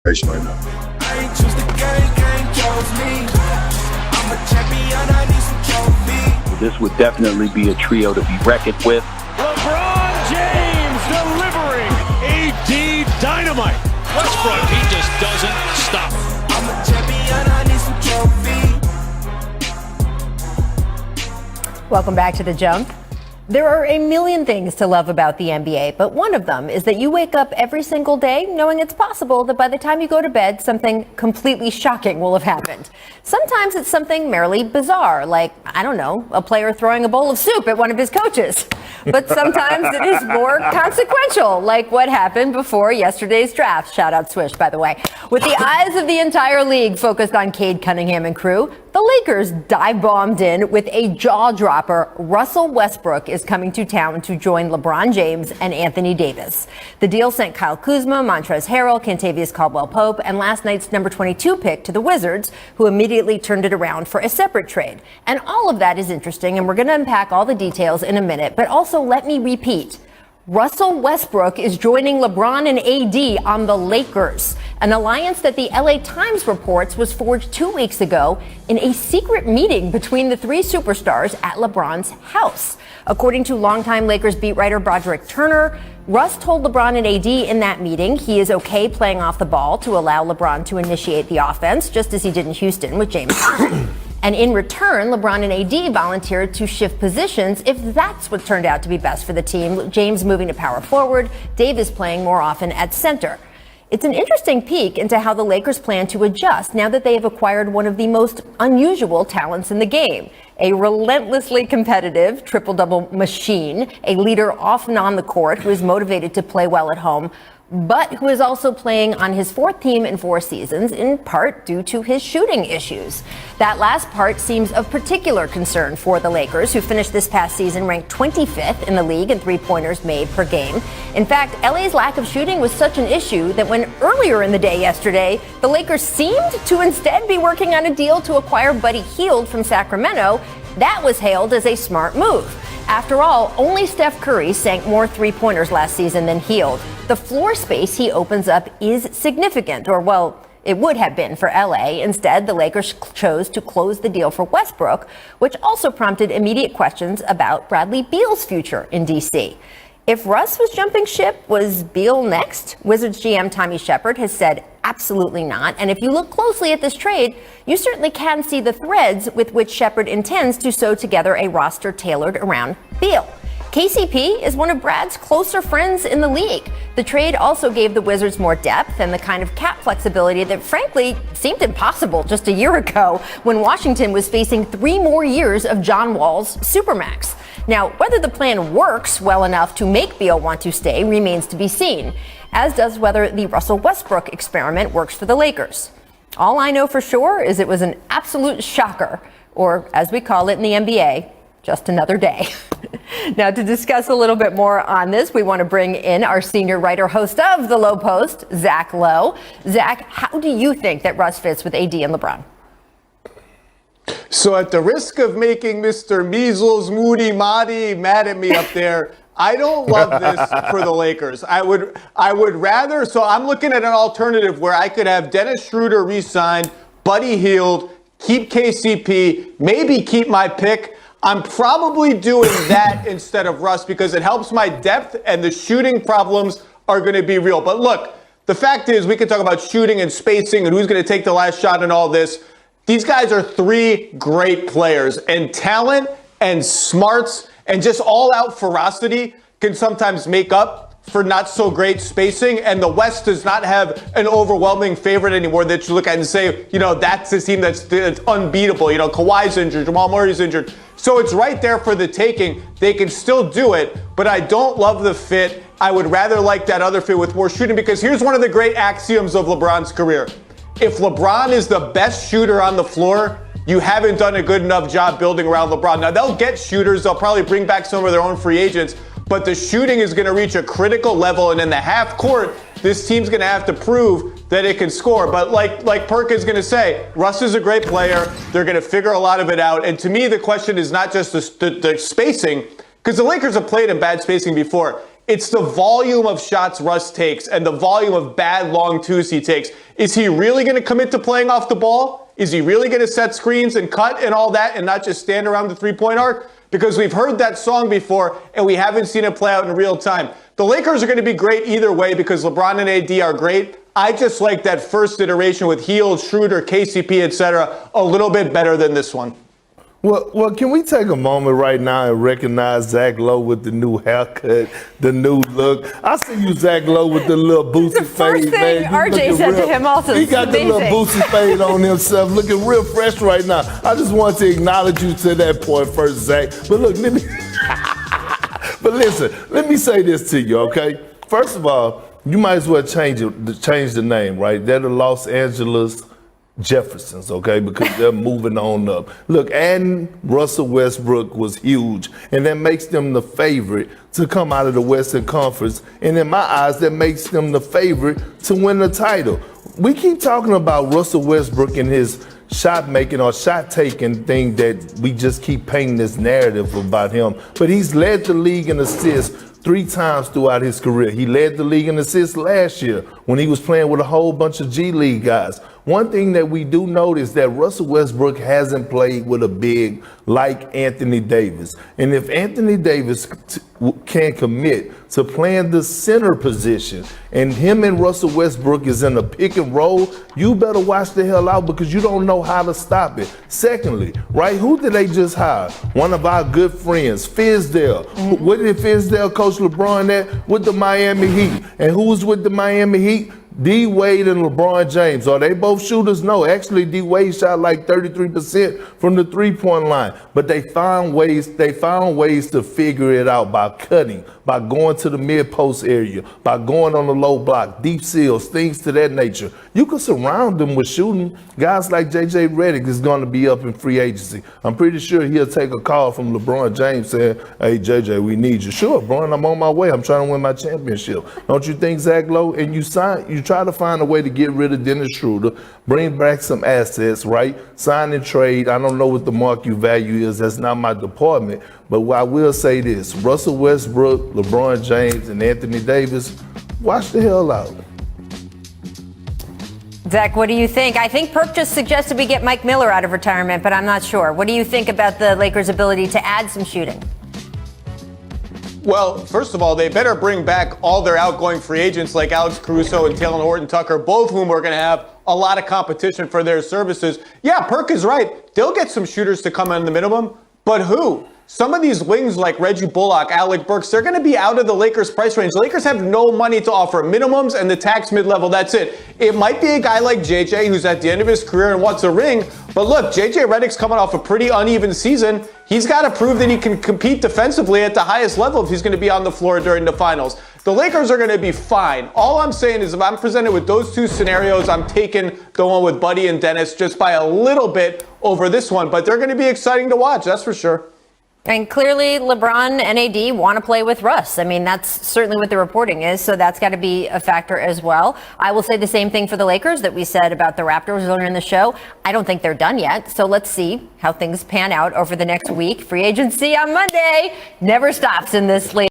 right now. I ain't choose the game chose me. I'm a champion, I need some trophy. This would definitely be a trio to be reckoned with. LeBron James delivering AD dynamite. Westbrook, he just doesn't stop. I'm a champion, I need some trophy. Welcome back to The Jump. There are a million things to love about the NBA, but one of them is that you wake up every single day knowing it's possible that by the time you go to bed, something completely shocking will have happened. Sometimes it's something merely bizarre, like, I don't know, a player throwing a bowl of soup at one of his coaches. But sometimes it is more consequential, like what happened before yesterday's draft. Shout out Swish, by the way. With the eyes of the entire league focused on Cade Cunningham and crew, the Lakers dive-bombed in with a jaw-dropper. Russell Westbrook is coming to town to join LeBron James and Anthony Davis. The deal sent Kyle Kuzma, Montrezl Harrell, Kentavious Caldwell-Pope, and last night's number 22 pick to the Wizards, who immediately turned it around for a separate trade. And all of that is interesting, and we're going to unpack all the details in a minute. But also, let me repeat. Russell Westbrook is joining LeBron and AD on the Lakers, an alliance that the LA Times reports was forged 2 weeks ago in a secret meeting between the three superstars at LeBron's house. According to longtime Lakers beat writer Broderick Turner, Russ told LeBron and AD in that meeting he is okay playing off the ball to allow LeBron to initiate the offense, just as he did in Houston with James Harden. And in return, LeBron and AD volunteered to shift positions if that's what turned out to be best for the team. James moving to power forward, Davis playing more often at center. It's an interesting peek into how the Lakers plan to adjust now that they have acquired one of the most unusual talents in the game. A relentlessly competitive triple-double machine, a leader off and on the court who is motivated to play well at home, but who is also playing on his fourth team in 4 seasons, in part due to his shooting issues. That last part seems of particular concern for the Lakers, who finished this past season ranked 25th in the league in three-pointers made per game. In fact, LA's lack of shooting was such an issue that when earlier in the day yesterday, the Lakers seemed to instead be working on a deal to acquire Buddy Hield from Sacramento, that was hailed as a smart move. After all, only Steph Curry sank more three-pointers last season than Hield. The floor space he opens up is significant, or well, it would have been for LA. Instead, the Lakers chose to close the deal for Westbrook, which also prompted immediate questions about Bradley Beal's future in DC. If Russ was jumping ship, was Beal next? Wizards GM Tommy Shepard has said absolutely not. And if you look closely at this trade, you certainly can see the threads with which Shepard intends to sew together a roster tailored around Beal. KCP is one of Brad's closer friends in the league. The trade also gave the Wizards more depth and the kind of cap flexibility that frankly seemed impossible just a year ago when Washington was facing 3 more years of John Wall's Supermax. Now, whether the plan works well enough to make Beal want to stay remains to be seen, as does whether the Russell Westbrook experiment works for the Lakers. All I know for sure is it was an absolute shocker, or as we call it in the NBA, just another day. Now, to discuss a little bit more on this, we want to bring in our senior writer, host of The Low Post, Zach Lowe. Zach, how do you think that Russ fits with AD and LeBron? So at the risk of making Mr. Measles, Moody, Mahdi mad at me up there, I don't love this for the Lakers. I would rather, so I'm looking at an alternative where I could have Dennis Schroeder re-signed, Buddy Hield, keep KCP, maybe keep my pick. I'm probably doing that instead of Russ because it helps my depth and the shooting problems are going to be real. But look, the fact is we can talk about shooting and spacing and who's going to take the last shot and all this. These guys are 3 great players, and talent and smarts and just all-out ferocity can sometimes make up for not so great spacing. And the West does not have an overwhelming favorite anymore that you look at and say, you know, that's a team that's unbeatable. You know, Kawhi's injured, Jamal Murray's injured. So it's right there for the taking. They can still do it, but I don't love the fit. I would rather like that other fit with more shooting because here's one of the great axioms of LeBron's career. If LeBron is the best shooter on the floor, you haven't done a good enough job building around LeBron. Now, they'll get shooters. They'll probably bring back some of their own free agents, but the shooting is going to reach a critical level, and in the half court, this team's going to have to prove that it can score. But like Perkins is going to say, Russ is a great player. They're going to figure a lot of it out. And to me, the question is not just the spacing, because the Lakers have played in bad spacing before. It's the volume of shots Russ takes and the volume of bad long twos he takes. Is he really going to commit to playing off the ball? Is he really going to set screens and cut and all that and not just stand around the three-point arc? Because we've heard that song before and we haven't seen it play out in real time. The Lakers are going to be great either way because LeBron and AD are great. I just like that first iteration with Hield, Schroeder, KCP, etc. a little bit better than this one. Well, can we take a moment right now and recognize Zach Lowe with the new haircut, the new look? I see you, Zach Lowe, with the little boosted First fade, thing man. RJ said to him also. He got the little boosted fade on himself, looking real fresh right now. I just want to acknowledge you to that point first, Zach. But look, listen, let me say this to you, okay? First of all, you might as well change the name, right? They're the Los Angeles Jeffersons, okay, because they're moving on up. Look, adding Russell Westbrook was huge, and that makes them the favorite to come out of the Western Conference. And in my eyes, that makes them the favorite to win the title. We keep talking about Russell Westbrook and his shot making or shot taking thing that we just keep painting this narrative about him. But he's led the league in assists 3 times throughout his career. He led the league in assists last year when he was playing with a whole bunch of G League guys. One thing that we do notice that Russell Westbrook hasn't played with a big like Anthony Davis. And if Anthony Davis can commit to playing the center position and him and Russell Westbrook is in a pick and roll, you better watch the hell out because you don't know how to stop it. Secondly, right, who did they just hire? One of our good friends, Fizdale. What did Fizdale coach LeBron at? With the Miami Heat. And who was with the Miami Heat? D Wade and LeBron James. Are they both shooters? No. Actually, D Wade shot like 33% from the three-point line. But they found ways to figure it out by cutting, by going to the mid-post area, by going on the low block, deep seals, things to that nature. You can surround them with shooting. Guys like JJ Redick is going to be up in free agency. I'm pretty sure he'll take a call from LeBron James saying, "Hey, JJ, we need you." Sure, Bron, I'm on my way. I'm trying to win my championship. Don't you think, Zach Lowe? And you try to find a way to get rid of Dennis Schroeder, bring back some assets, right? Sign and trade. I don't know what the market value is. That's not my department. But I will say this, Russell Westbrook, LeBron James, and Anthony Davis, watch the hell out. Zach, what do you think? I think Perk just suggested we get Mike Miller out of retirement, but I'm not sure. What do you think about the Lakers' ability to add some shooting? Well, first of all, they better bring back all their outgoing free agents like Alex Caruso and Taylor Horton-Tucker, both of whom are going to have a lot of competition for their services. Yeah, Perk is right. They'll get some shooters to come in the minimum, but who? Some of these wings like Reggie Bullock, Alec Burks, they're going to be out of the Lakers' price range. The Lakers have no money to offer. Minimums and the tax mid-level, that's it. It might be a guy like JJ who's at the end of his career and wants a ring, but look, JJ Redick's coming off a pretty uneven season. He's got to prove that he can compete defensively at the highest level if he's going to be on the floor during the finals. The Lakers are going to be fine. All I'm saying is if I'm presented with those two scenarios, I'm taking the one with Buddy and Dennis just by a little bit over this one, but they're going to be exciting to watch, that's for sure. And clearly, LeBron and AD want to play with Russ. I mean, that's certainly what the reporting is, so that's got to be a factor as well. I will say the same thing for the Lakers that we said about the Raptors earlier in the show. I don't think they're done yet, so let's see how things pan out over the next week. Free agency on Monday never stops in this league.